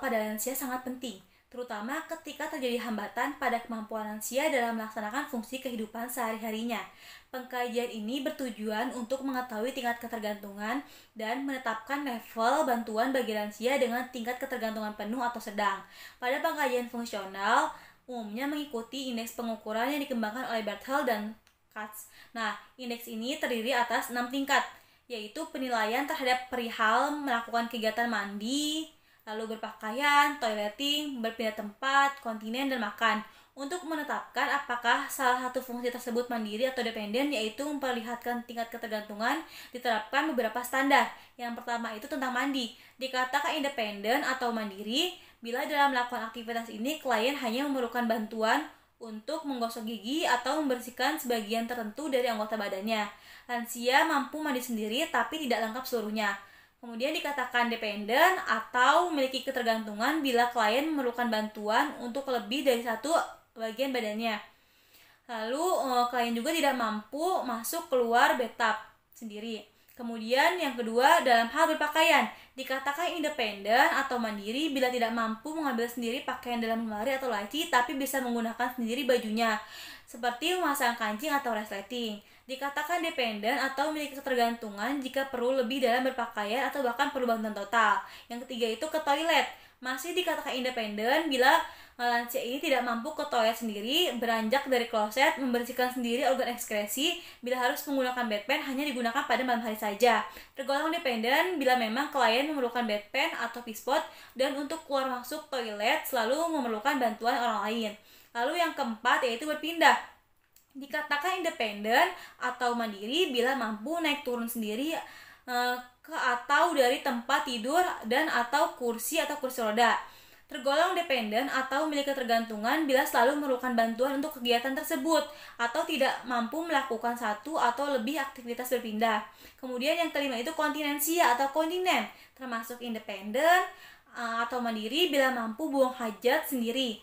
pada lansia sangat penting, terutama ketika terjadi hambatan pada kemampuan lansia dalam melaksanakan fungsi kehidupan sehari-harinya. Pengkajian ini bertujuan untuk mengetahui tingkat ketergantungan dan menetapkan level bantuan bagi lansia dengan tingkat ketergantungan penuh atau sedang. Pada pengkajian fungsional, umumnya mengikuti indeks pengukuran yang dikembangkan oleh Berthel dan Katz. Nah, indeks ini terdiri atas 6 tingkat, yaitu penilaian terhadap perihal melakukan kegiatan mandi, lalu berpakaian, toileting, berpindah tempat, kontinen, dan makan. Untuk menetapkan apakah salah satu fungsi tersebut mandiri atau dependen, yaitu memperlihatkan tingkat ketergantungan, diterapkan beberapa standar. Yang pertama itu tentang mandi. Dikatakan independen atau mandiri bila dalam melakukan aktivitas ini klien hanya memerlukan bantuan untuk menggosok gigi atau membersihkan sebagian tertentu dari anggota badannya. Lansia mampu mandi sendiri tapi tidak lengkap seluruhnya. Kemudian dikatakan dependen atau memiliki ketergantungan bila klien memerlukan bantuan untuk lebih dari satu bagian badannya. Lalu klien juga tidak mampu masuk keluar bathtub sendiri. Kemudian yang kedua, dalam hal berpakaian, dikatakan independen atau mandiri bila tidak mampu mengambil sendiri pakaian dalam lemari atau laci tapi bisa menggunakan sendiri bajunya, seperti memasang kancing atau resleting. Dikatakan dependen atau memiliki ketergantungan jika perlu lebih dalam berpakaian atau bahkan perlu bantuan total. Yang ketiga itu ke toilet. Masih dikatakan independen bila lansia ini tidak mampu ke toilet sendiri, beranjak dari kloset, membersihkan sendiri organ ekskresi, bila harus menggunakan bedpan hanya digunakan pada malam hari saja. Tergolong dependen bila memang klien memerlukan bedpan atau pispot dan untuk keluar masuk toilet selalu memerlukan bantuan orang lain. Lalu yang keempat yaitu berpindah. Dikatakan independen atau mandiri bila mampu naik turun sendiri ke atau dari tempat tidur dan atau kursi roda. Tergolong dependen atau memiliki ketergantungan bila selalu memerlukan bantuan untuk kegiatan tersebut atau tidak mampu melakukan satu atau lebih aktivitas berpindah. Kemudian yang kelima itu kontinensia atau kontinen, termasuk independen atau mandiri bila mampu buang hajat sendiri.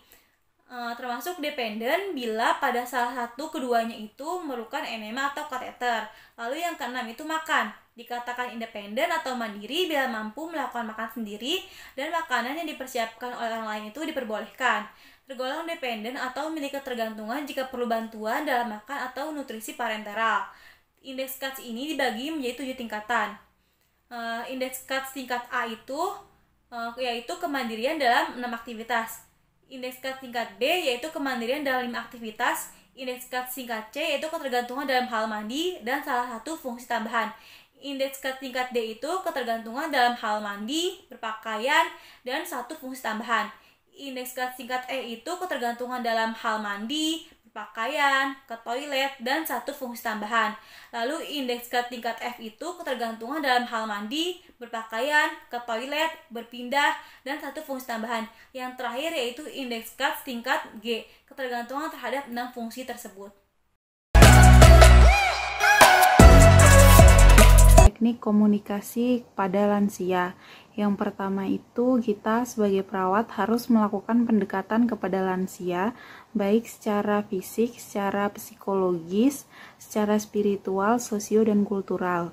Termasuk dependen bila pada salah satu keduanya itu memerlukan enema atau kateter. Lalu yang keenam itu makan. Dikatakan independen atau mandiri bila mampu melakukan makan sendiri dan makanan yang dipersiapkan oleh orang lain itu diperbolehkan. Tergolong dependen atau memiliki ketergantungan jika perlu bantuan dalam makan atau nutrisi parenteral. Indeks Katz ini dibagi menjadi 7 tingkatan. Indeks Katz tingkat A itu yaitu kemandirian dalam 6 aktivitas. Indeks Katz tingkat B yaitu kemandirian dalam 5 aktivitas. Indeks Katz tingkat C yaitu ketergantungan dalam hal mandi dan salah satu fungsi tambahan. Indeks Katz tingkat D itu ketergantungan dalam hal mandi, berpakaian, dan satu fungsi tambahan. Indeks Katz tingkat E itu ketergantungan dalam hal mandi, berpakaian, ke toilet, dan satu fungsi tambahan. Lalu indeks Katz tingkat F itu ketergantungan dalam hal mandi, berpakaian, ke toilet, berpindah, dan satu fungsi tambahan. Yang terakhir yaitu indeks Katz tingkat G, ketergantungan terhadap 6 fungsi tersebut. Teknik komunikasi pada lansia. Yang pertama itu kita sebagai perawat harus melakukan pendekatan kepada lansia, baik secara fisik, secara psikologis, secara spiritual, sosio, dan kultural.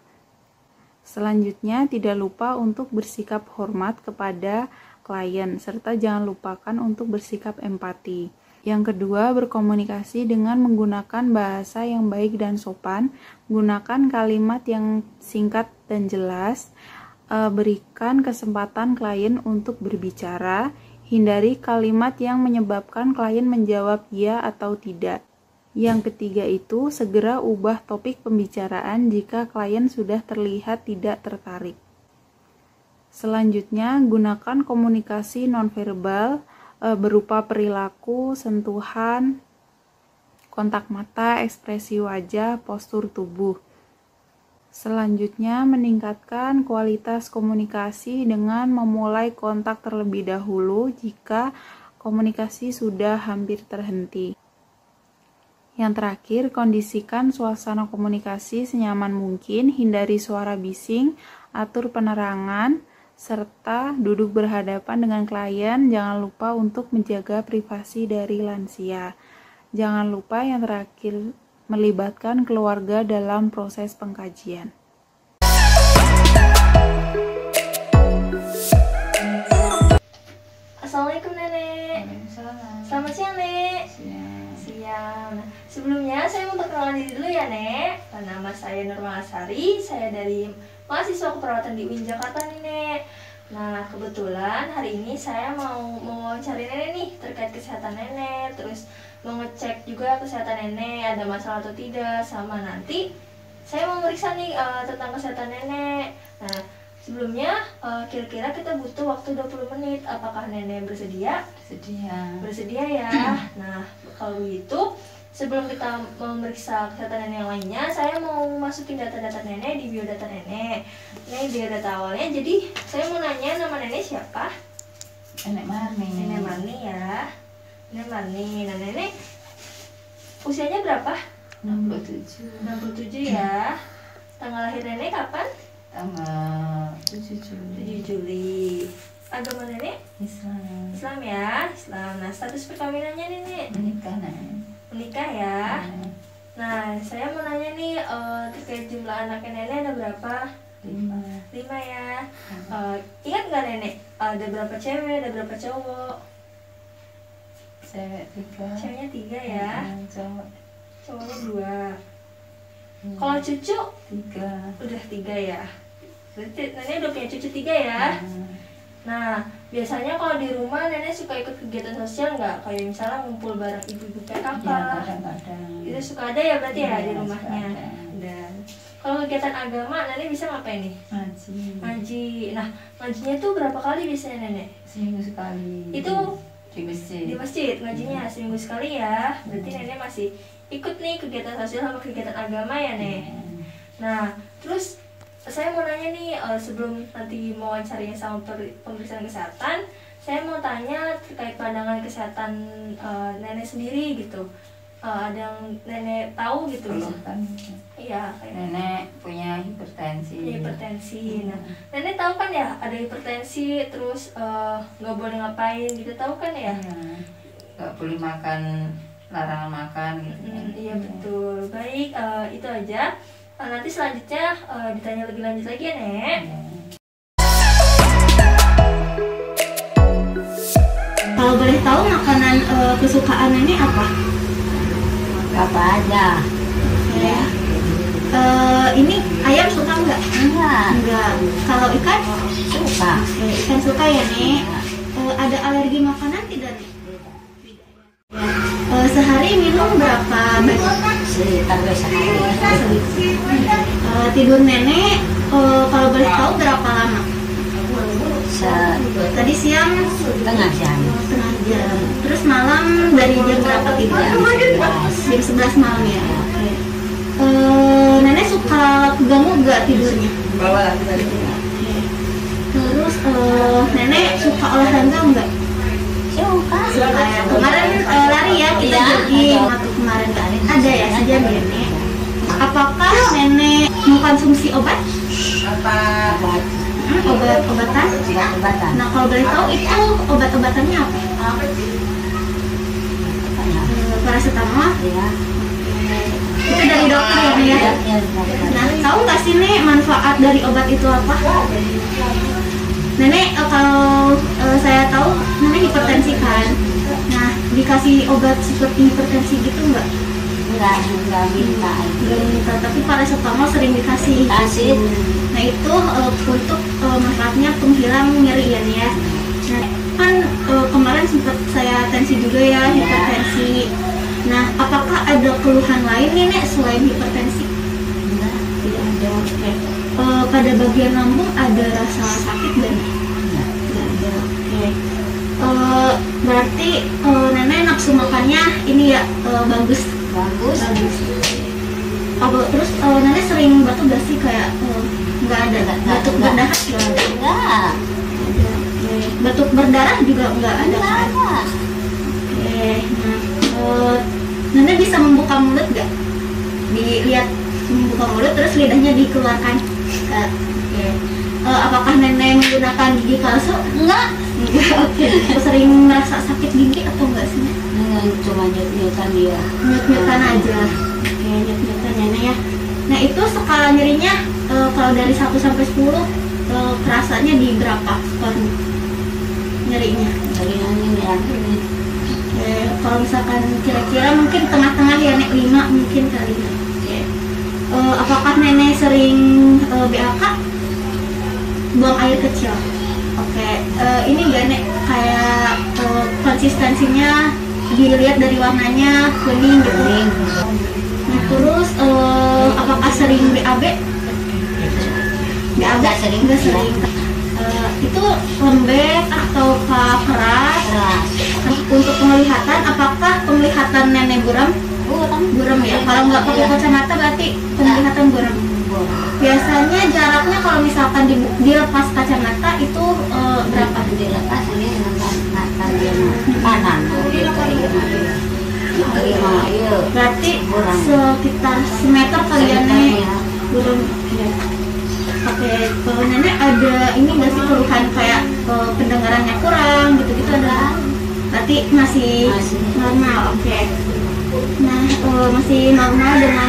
Selanjutnya, tidak lupa untuk bersikap hormat kepada klien, serta jangan lupakan untuk bersikap empati. Yang kedua, berkomunikasi dengan menggunakan bahasa yang baik dan sopan, gunakan kalimat yang singkat dan jelas, berikan kesempatan klien untuk berbicara, hindari kalimat yang menyebabkan klien menjawab ya atau tidak. Yang ketiga itu, segera ubah topik pembicaraan jika klien sudah terlihat tidak tertarik. Selanjutnya, gunakan komunikasi nonverbal, berupa perilaku, sentuhan, kontak mata, ekspresi wajah, postur tubuh. Selanjutnya, meningkatkan kualitas komunikasi dengan memulai kontak terlebih dahulu jika komunikasi sudah hampir terhenti. Yang terakhir, kondisikan suasana komunikasi senyaman mungkin, hindari suara bising, atur penerangan, serta duduk berhadapan dengan klien. Jangan lupa untuk menjaga privasi dari lansia. Jangan lupa yang terakhir, melibatkan keluarga dalam proses pengkajian. Nek. Waalaikumsalam. Selamat siang, Nek. Siang. Siang. Nah, sebelumnya saya mau perkenalan diri dulu ya, Nek. Nama saya Nurma Asari, saya dari mahasiswa keperawatan di UIN Jakarta nih, Nek. Nah, kebetulan hari ini saya mau wawancara Nenek nih terkait kesehatan Nenek, terus mau ngecek juga kesehatan Nenek, ada masalah atau tidak, sama nanti saya mau meriksa nih tentang kesehatan Nenek. Nah, sebelumnya kira-kira kita butuh waktu 20 menit. Apakah Nenek bersedia? Bersedia ya. Nah, kalau begitu sebelum kita memeriksa kesehatan Nenek yang lainnya, saya mau masukin data-data Nenek di biodata Nenek. Ini biodata awalnya, jadi saya mau nanya nama Nenek siapa? Nenek Marni. Nenek Marni ya. Nenek Marni. Nah, Nenek usianya berapa? 67. 67 ya. Tanggal lahir Nenek kapan? Tanggal 7 7 Juli. Agama Nenek? Islam. Islam ya. Islam. Nah, status perkawinannya Nenek? Menikah, Nek. Menikah ya. Nah, saya mau nanya nih terkait jumlah anaknya Nenek ada berapa? 5 ya. Ingat nggak Nenek? Ada berapa cewek, ada berapa cowok? Cewek 3. Ceweknya 3 ya. Cowok Cowoknya 2. Kalau cucu 3. udah 3 ya. Berarti Nenek udah punya cucu 3 ya. Nah, biasanya kalau di rumah Nenek suka ikut kegiatan sosial nggak? Kayak misalnya ngumpul bareng ibu-ibu PKK. Ya, kadang-kadang. Itu suka ada ya berarti ya Iya, di rumahnya. suka ada. Dan kalau kegiatan agama Nenek bisa ngapain nih? Ngaji. Ngaji. Nah, ngajinya tuh berapa kali biasanya Nenek? Seminggu sekali. Itu di masjid. di masjid ngajinya seminggu sekali ya. Berarti Nenek masih ikut nih kegiatan sosial sama kegiatan agama ya, Nek. Nah, terus saya mau nanya nih sebelum nanti mau wawancarinya sama pemeriksaan kesehatan, saya mau tanya terkait pandangan kesehatan Nenek sendiri gitu. Ada yang Nenek tahu gitu? Keluhan. Iya, kayak Nenek punya hipertensi. hipertensi. Nah, Nenek tahu kan ya ada hipertensi, terus nggak boleh ngapain gitu, tahu kan ya? Nggak boleh makan, larangan makan gitu. Iya betul. Baik, itu aja. Nanti selanjutnya ditanya lebih lanjut lagi ya, Nek. Kalau boleh tahu makanan kesukaan Nenek apa? Apa aja? Ya. Ini ayam suka nggak? Enggak, Enggak. Kalau ikan? suka. Ikan suka ya, Nek. Ada alergi makanan tidak, Nek? Sehari minum berapa banyak? Sekitar sehari. Tidur Nenek kalau boleh tahu berapa lama? Tadi siang Setengah jam. setengah jam. Terus malam dari jam berapa tidur? Jam 11 malam ya. Oke. Nenek suka keganggu nggak tidurnya? Oke. Terus Nenek suka olahraga nggak? Suka. Suka ya. Kemarin lari ya kita Iya, jogging waktu kemarin lari. Ada ya sejam ya, Nek. Apakah Nenek mengkonsumsi obat? Obat. Obat-obatan? Obat-obatan. Nah, kalau boleh tahu itu obat-obatannya apa? Paracetamol? Ya. Itu dari dokter ya, Nek, ya? Ya, Nah, tahu nggak sih Nek manfaat dari obat itu apa? Nenek kalau saya tahu Nenek hipertensi kan. Nah, dikasih obat seperti hipertensi gitu nggak? enggak minta. Nggak minta, tapi paracetamol sering dikasih. Kasih. Nah, itu untuk manfaatnya penghilang nyeri ya, Nek, ya. Nah, kan kemarin sempat saya tensi juga ya, hipertensi. Nah, apakah ada keluhan lain nih, Nek, selain hipertensi? Enggak. Tidak ada. Oke. Pada bagian lambung ada rasa sakit nggak, Nek? Enggak. Nggak ada. Oke. Berarti Nenek nafsu makannya ini ya bagus. Bagus. Terus Nenek sering batuk gak sih kayak nggak ada batuk berdarah nggak ada? Enggak. Oke. Batuk berdarah juga nggak ada? Enggak Kan? ada. Oke. Nah, Nenek bisa membuka mulut nggak? Dilihat membuka mulut terus lidahnya dikeluarkan. Oke. Apakah Nenek menggunakan gigi palsu? Enggak. Enggak. Oke. Sering merasa sakit gigi atau enggak sih? Cuma nyut-nyutan dia. Nyut-nyutan aja. Oke, nyut-nyutan Nenek ya. Nah, itu skala nyerinya kalau dari 1 sampai 10 kerasanya di berapa skornya? nyerinya? Nyerinya ya ini. Kalau misalkan kira-kira mungkin tengah-tengah ya Nek, 5 mungkin kali ya. Apakah Nenek sering BAK? Buang air kecil. Oke, ini enggak Nek kayak konsistensinya dilihat dari warnanya kuning gitu. Nah, terus apakah sering BAB? BAB Sering. Enggak sering. Itu lembek atau keras? Untuk penglihatan, apakah penglihatan Nenek buram? Buram ya. Kalau nggak pakai kacamata berarti penglihatan buram. Biasanya jaraknya kalau misalkan dilepas kacamata itu berapa? Dilepas ini nonton dia kanan. Berarti sekitar semeter kali ya Nek. Buram ya. Oke, kalau Nenek ada ini nggak sih keluhan kayak pendengarannya kurang gitu-gitu ada? Berarti masih normal, oke. Nah, masih normal dengan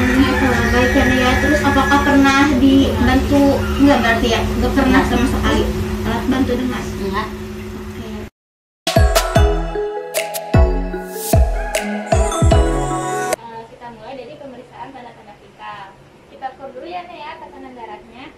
baik ya Nek ya. Terus apakah pernah dibantu? Enggak berarti ya? Enggak pernah sama sekali alat bantu dengar? Enggak. Oke. Kita mulai dari pemeriksaan tanda-tanda vital. Kita ukur dulu ya Nek ya tekanan darahnya.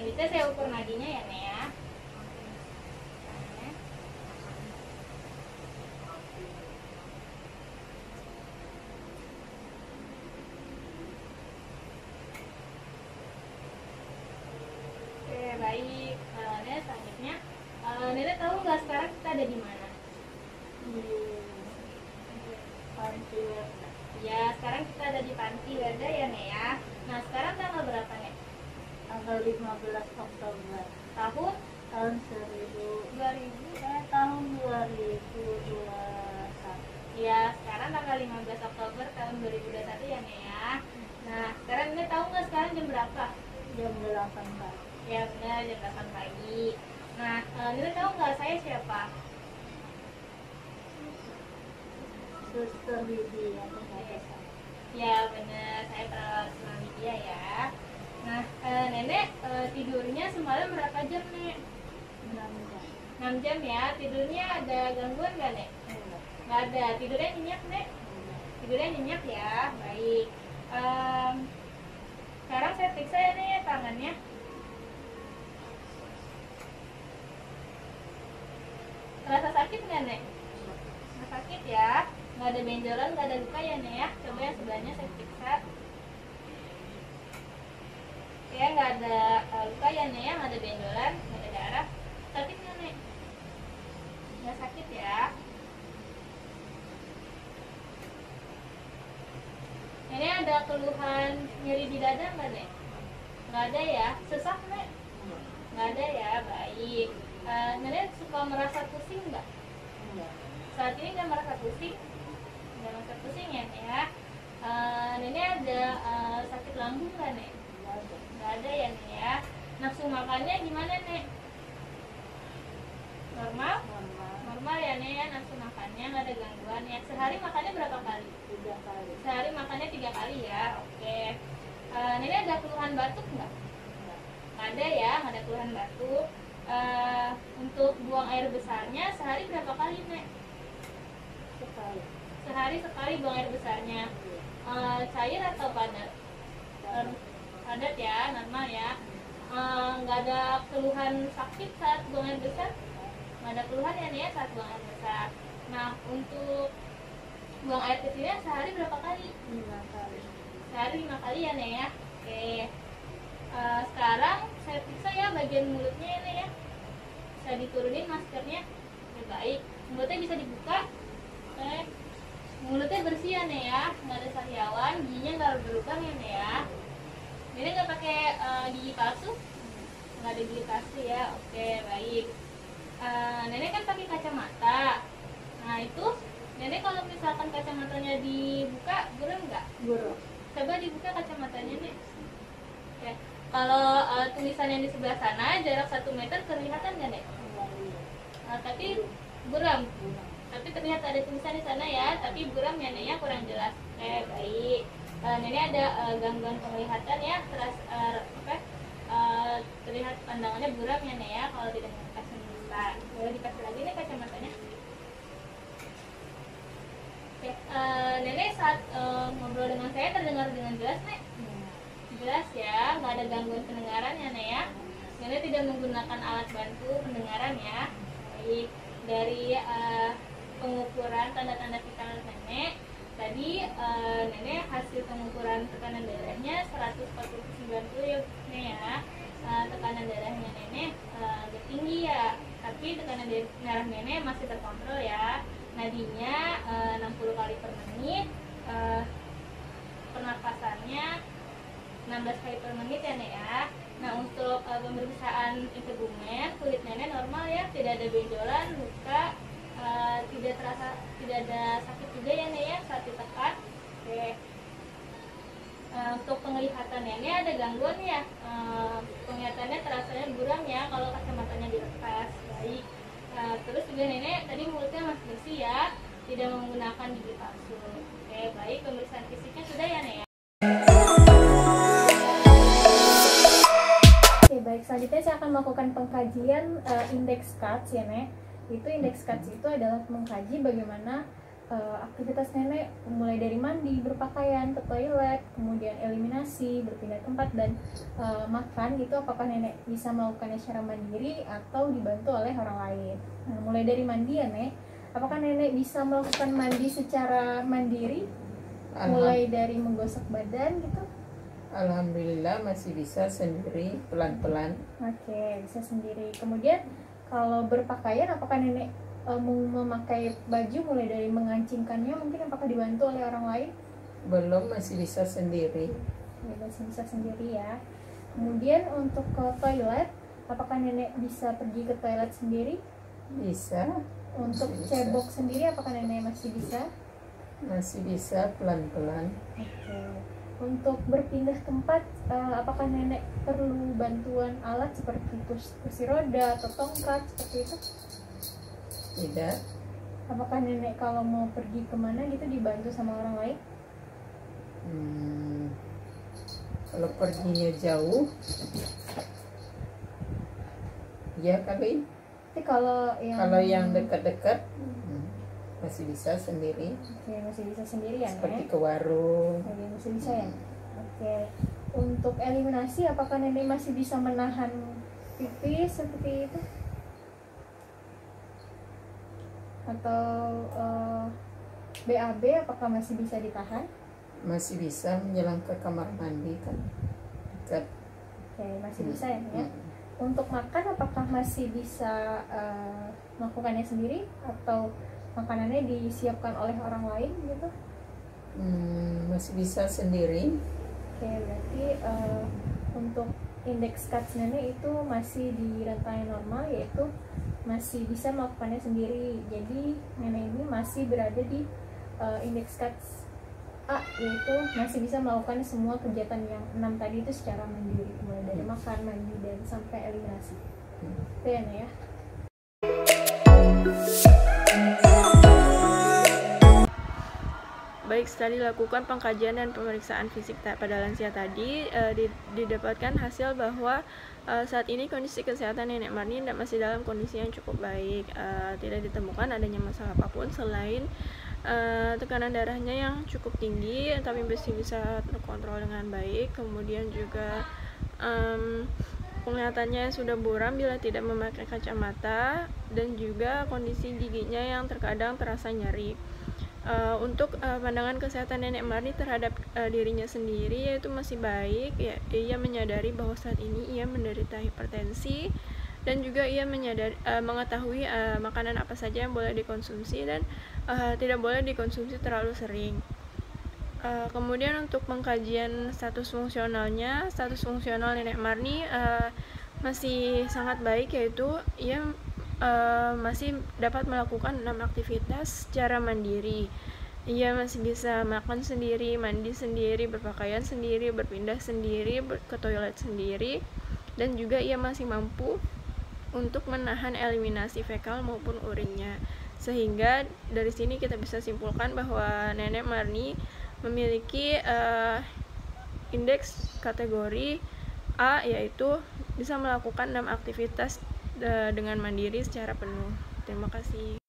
Selanjutnya saya ukur nadinya ya Nek ya. Oke, baik. Nenek selanjutnya, Nenek tahu nggak sekarang kita ada di mana? Panti Werda. Ya, sekarang kita ada di Panti Werda ya Nek ya. Nah, sekarang tanggal berapa Nek? Tanggal 15 Oktober Tahun? tahun 2021. Ya, sekarang tanggal 15 Oktober tahun 2021 ya Nek ya. Nah, sekarang Nenek tahu nggak sekarang jam berapa? Jam 8 pagi. Ya benar, jam 8 pagi. Nah, Nenek tahu nggak saya siapa? Suster Lydia. Ya benar, saya perawat Lydia ya. Nah, Nenek tidurnya semalam berapa jam Nek? 6 jam ya. Tidurnya ada gangguan nggak Nek? Nggak ada. Tidurnya nyenyak Nek? Tidurnya nyenyak ya. Baik. Sekarang saya periksa ya Nek tangannya. Terasa sakit nggak Nek? Nggak sakit ya. Nggak ada benjolan, nggak ada luka ya Nek ya. Coba yang sebelahnya saya periksa. Ya, nggak ada luka ya Nek ya, nggak ada benjolan, nggak ada darah. Sakit nggak Nek? Nggak sakit ya. Ini ada keluhan nyeri di dada nggak Nek? Nggak ada ya. Sesak Nek? Nggak ada ya, baik. Nenek suka merasa pusing nggak? Saat ini nggak merasa pusing? Nggak merasa pusing ya Nek ya. Nenek ada sakit lambung nggak Nek? Nggak ada ya Nek ya. Nafsu makannya gimana Nek? Normal? Normal ya Nek ya, nafsu makannya nggak ada gangguan ya. Sehari makannya berapa kali? 3 kali. Sehari makannya 3 kali ya. Oke. Nenek ada keluhan batuk nggak? Nggak ada ya, nggak ada keluhan batuk. Untuk buang air besarnya sehari berapa kali Nek? Sekali. Sehari sekali buang air besarnya. Cair atau padat? Padat ya, normal ya. nggak ada keluhan sakit saat buang air besar, nggak ada keluhan ya nih ya saat buang air besar. Nah, untuk buang air kecilnya sehari berapa kali? 5 kali. Sehari 5 kali ya nih ya. Oke. Sekarang saya periksa ya bagian mulutnya ini ya. Saya diturunin maskernya. Oke, baik. Mulutnya bisa dibuka. Oke. Mulutnya bersih ya nih ya, nggak ada sariawan, giginya nggak berlubang ya nih ya. Ini nggak pakai gigi palsu, nggak ada gigi palsu ya. Oke, baik. Nenek kan pakai kacamata. Nah itu nenek kalau misalkan kacamatanya dibuka buram nggak? Buram. Coba dibuka kacamatanya nih. Oke. Kalau tulisan yang di sebelah sana jarak 1 meter kelihatan nggak nek? Tapi buram. Tapi terlihat ada tulisan di sana ya, tapi buram ya nek ya, kurang jelas. Oke, baik. Nenek ada gangguan penglihatan ya, terlihat pandangannya buram ya nek ya, kalau tidak menggunakan kacamata. Boleh dikasih lagi nih kacamatanya. Oke, nenek saat ngobrol dengan saya terdengar dengan jelas nek? Jelas ya, nggak ada gangguan pendengaran ya nek ya. Nenek tidak menggunakan alat bantu pendengaran ya. Baik, dari pengukuran tanda-tanda vital nenek tadi, nenek hasil pengukuran tekanan darahnya 140/90 ya nek ya. Tekanan darahnya nenek agak tinggi ya, tapi tekanan darah nenek masih terkontrol ya. Nadinya 60 kali per menit, pernapasannya 16 kali per menit ya nek ya. Nah, untuk pemeriksaan integumen, kulit nenek normal ya, tidak ada benjolan, luka, tidak ada sakit juga ya nek ya saat ditekan. Oke. Untuk penglihatan nenek ada gangguan ya, penglihatannya terasanya buram ya kalau kacamatanya dilepas. Baik. Terus juga nenek tadi mulutnya masih bersih ya, tidak menggunakan gigi palsu. Oke, baik, pemeriksaan fisiknya sudah ya nek ya. Oke, baik, selanjutnya saya akan melakukan pengkajian index cards ya nek. Itu index cards itu adalah mengkaji bagaimana aktivitas nenek mulai dari mandi, berpakaian, ke toilet, kemudian eliminasi, berpindah tempat, dan makan gitu, apakah nenek bisa melakukannya secara mandiri atau dibantu oleh orang lain. Nah, mulai dari mandi ya nek, apakah nenek bisa melakukan mandi secara mandiri, mulai dari menggosok badan gitu? Alhamdulillah masih bisa sendiri, pelan-pelan. Oke, bisa sendiri. Kemudian kalau berpakaian, apakah nenek memakai baju mulai dari mengancingkannya, mungkin apakah dibantu oleh orang lain? Belum, masih bisa sendiri. Ya, masih bisa sendiri ya. Kemudian untuk ke toilet, apakah nenek bisa pergi ke toilet sendiri? Bisa. Untuk Masih bisa. cebok sendiri, apakah nenek masih bisa? Masih bisa, pelan-pelan. Oke. Untuk berpindah tempat, apakah nenek perlu bantuan alat seperti kursi roda atau tongkat seperti itu? Tidak. Apakah nenek kalau mau pergi kemana gitu dibantu sama orang lain? Kalau perginya jauh, ya kali. Tapi kalau yang dekat-dekat, masih bisa sendiri. Oke, masih bisa sendiri ya Seperti nek? ke warung. Oke, masih bisa ya. Oke. Untuk eliminasi, apakah nenek masih bisa menahan pipis seperti itu? Atau BAB apakah masih bisa ditahan? Masih bisa menjelang ke kamar mandi kan dekat. Oke, masih bisa ya nek? Untuk makan, apakah masih bisa melakukannya sendiri atau makanannya disiapkan oleh orang lain gitu? Masih bisa sendiri. Oke, berarti untuk indeks cards nenek itu masih di rantai normal, yaitu masih bisa melakukannya sendiri. Jadi nenek ini masih berada di indeks cards A, yaitu masih bisa melakukan semua kegiatan yang 6 tadi itu secara mandiri, mulai dari makan, mandi, dan sampai eliminasi. Itu ya nek ya. Baik, setelah dilakukan pengkajian dan pemeriksaan fisik pada lansia tadi, didapatkan hasil bahwa saat ini kondisi kesehatan nenek Marni masih dalam kondisi yang cukup baik. Tidak ditemukan adanya masalah apapun selain tekanan darahnya yang cukup tinggi, tapi masih bisa terkontrol dengan baik. Kemudian juga penglihatannya sudah buram bila tidak memakai kacamata, dan juga kondisi giginya yang terkadang terasa nyeri. Untuk pandangan kesehatan Nenek Marni terhadap dirinya sendiri yaitu masih baik. Ya, ia menyadari bahwa saat ini ia menderita hipertensi, dan juga ia mengetahui makanan apa saja yang boleh dikonsumsi dan tidak boleh dikonsumsi terlalu sering. Kemudian untuk pengkajian status fungsionalnya, status fungsional Nenek Marni masih sangat baik, yaitu ia masih dapat melakukan 6 aktivitas secara mandiri. Ia masih bisa makan sendiri, mandi sendiri, berpakaian sendiri, berpindah sendiri, ke toilet sendiri, dan juga ia masih mampu untuk menahan eliminasi fekal maupun urinnya. Sehingga dari sini kita bisa simpulkan bahwa Nenek Marni memiliki indeks kategori A, yaitu bisa melakukan 6 aktivitas dengan mandiri secara penuh. Terima kasih.